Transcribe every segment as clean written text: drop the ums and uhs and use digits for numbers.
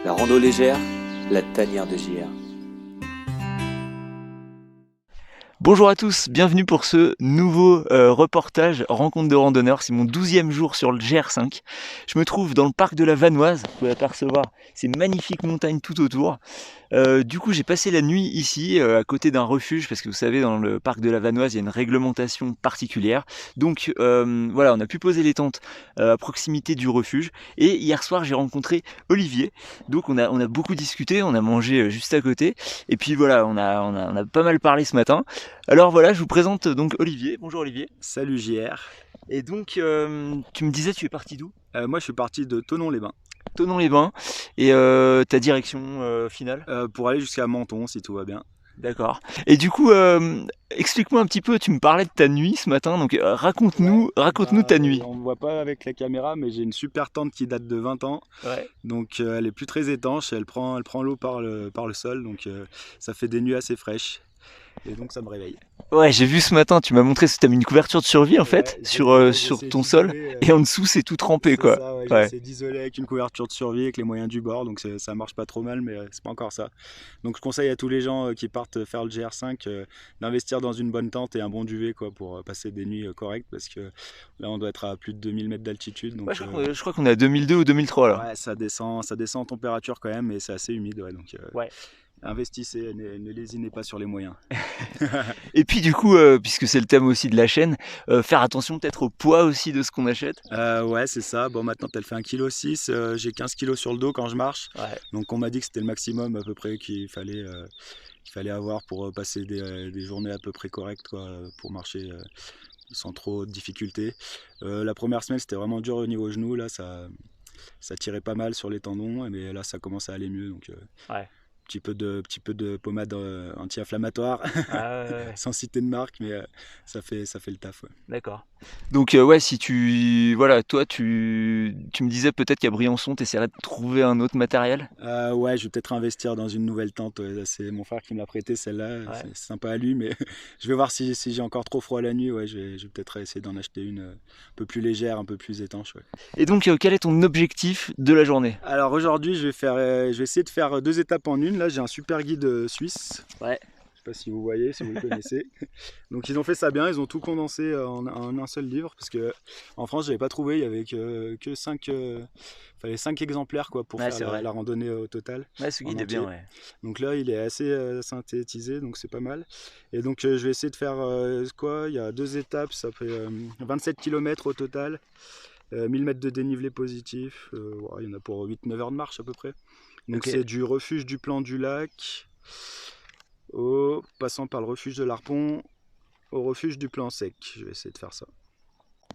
La rando légère, la tanière de JR. Bonjour à tous, bienvenue pour ce nouveau reportage rencontre de randonneurs. C'est mon 12e jour sur le GR5. Je me trouve dans le parc de la Vanoise. Vous pouvez apercevoir ces magnifiques montagnes tout autour. Du coup, j'ai passé la nuit ici, à côté d'un refuge, parce que vous savez, dans le parc de la Vanoise, il y a une réglementation particulière. Donc voilà, on a pu poser les tentes à proximité du refuge. Et hier soir, j'ai rencontré Olivier. Donc on a beaucoup discuté, on a mangé juste à côté. Et puis voilà, on a pas mal parlé ce matin. Alors voilà, je vous présente donc Olivier. Bonjour Olivier. Salut JR. Et donc, tu me disais, tu es parti d'où? Moi je suis parti de Thonon-les-Bains Thonon-les-Bains. Et ta direction finale? pour aller jusqu'à Menton si tout va bien. D'accord. Et du coup, explique-moi un petit peu, tu me parlais de ta nuit ce matin, donc raconte-nous ta nuit. On ne voit pas avec la caméra mais j'ai une super tente qui date de 20 ans. Ouais. Donc elle est plus très étanche, elle prend l'eau par le sol, donc ça fait des nuits assez fraîches. Et donc ça me réveille. Ouais, j'ai vu ce matin, tu m'as montré que tu as mis une couverture de survie en fait Ouais, sur j'essaie ton sol, d'isoler, et en dessous c'est tout trempé c'est quoi. ça, ouais, Ouais. j'essaie d'isoler avec une couverture de survie avec les moyens du bord, donc ça marche pas trop mal, mais c'est pas encore ça. Donc je conseille à tous les gens qui partent faire le GR5 d'investir dans une bonne tente et un bon duvet quoi, pour passer des nuits correctes, parce que là on doit être à plus de 2000 mètres d'altitude. Donc Ouais, je crois qu'on est à 2002 ou 2003 là. ouais, ça descend en température quand même, et c'est assez humide, ouais, donc Ouais. investissez, ne lésinez pas sur les moyens. Et puis du coup, puisque c'est le thème aussi de la chaîne, faire attention peut-être au poids aussi de ce qu'on achète. Ouais, c'est ça. Bon, maintenant, elle fait 1,6 kg. J'ai 15 kilos sur le dos quand je marche. Ouais. Donc, on m'a dit que c'était le maximum à peu près qu'il fallait avoir pour passer des journées à peu près correctes, quoi, pour marcher sans trop de difficultés. La première semaine, c'était vraiment dur au niveau genou. Là, ça tirait pas mal sur les tendons. Mais là, ça commence à aller mieux. Donc, Ouais. petit peu de pommade anti-inflammatoire, Ah ouais. sans citer de marque, mais ça fait le taf. Ouais. D'accord. Donc ouais, si tu voilà, toi tu me disais peut-être qu'à Briançon, tu essaierais de trouver un autre matériel. Ouais, je vais peut-être investir dans une nouvelle tente. Ouais, c'est mon frère qui me l'a prêté celle-là. Ouais. C'est sympa à lui, mais je vais voir si j'ai encore trop froid la nuit. Ouais, je vais peut-être essayer d'en acheter une un peu plus légère, un peu plus étanche. Ouais. Et donc quel est ton objectif de la journée? Alors aujourd'hui, je vais essayer de faire 2 étapes en une. Là, j'ai un super guide suisse. Ouais. Je sais pas si vous voyez, si vous le connaissez. Donc ils ont fait ça bien, ils ont tout condensé en un seul livre, parce que en France j'avais pas trouvé, il y avait que 5 fallait 5 exemplaires quoi pour Ouais, faire c'est vrai. la randonnée au total. Ouais, ce guide En est bien, entier. ouais. Donc là il est assez synthétisé, donc c'est pas mal. Et donc je vais essayer de faire quoi, il y a 2 étapes, ça fait 27 km au total, 1000 mètres de dénivelé positif, ouais, il y en a pour 8-9 heures de marche à peu près. Donc Ok. c'est du refuge du plan du lac, passant par le refuge de l'Arpon, au refuge du plan sec. Je vais essayer de faire ça.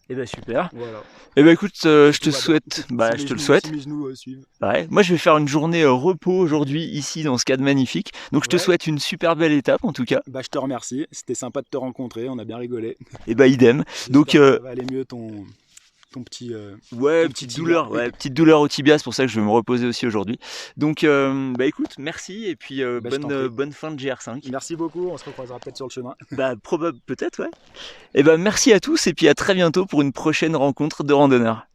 Et ben super. Voilà. Et ben écoute, je te Tout va bien. souhaite, bah Si je mes te le genoux- souhaite. Si mes genoux suivent. Ouais. Moi je vais faire une journée repos aujourd'hui ici dans ce cadre magnifique. Donc je te Ouais. souhaite une super belle étape en tout cas. Bah, je te remercie. C'était sympa de te rencontrer. On a bien rigolé. Et bah idem. Donc J'espère que ça va aller mieux ton petit. ouais, ton petite petit douleur, tibia. ouais, petite douleur au tibia, c'est pour ça que je vais me reposer aussi aujourd'hui. Donc bah écoute, merci et puis Bah, je t'en prie. bonne fin de GR5. Merci beaucoup. On se recroisera peut-être sur le chemin. Bah probable peut-être ouais. Et bah merci à tous et puis à très bientôt pour une prochaine rencontre de randonneurs.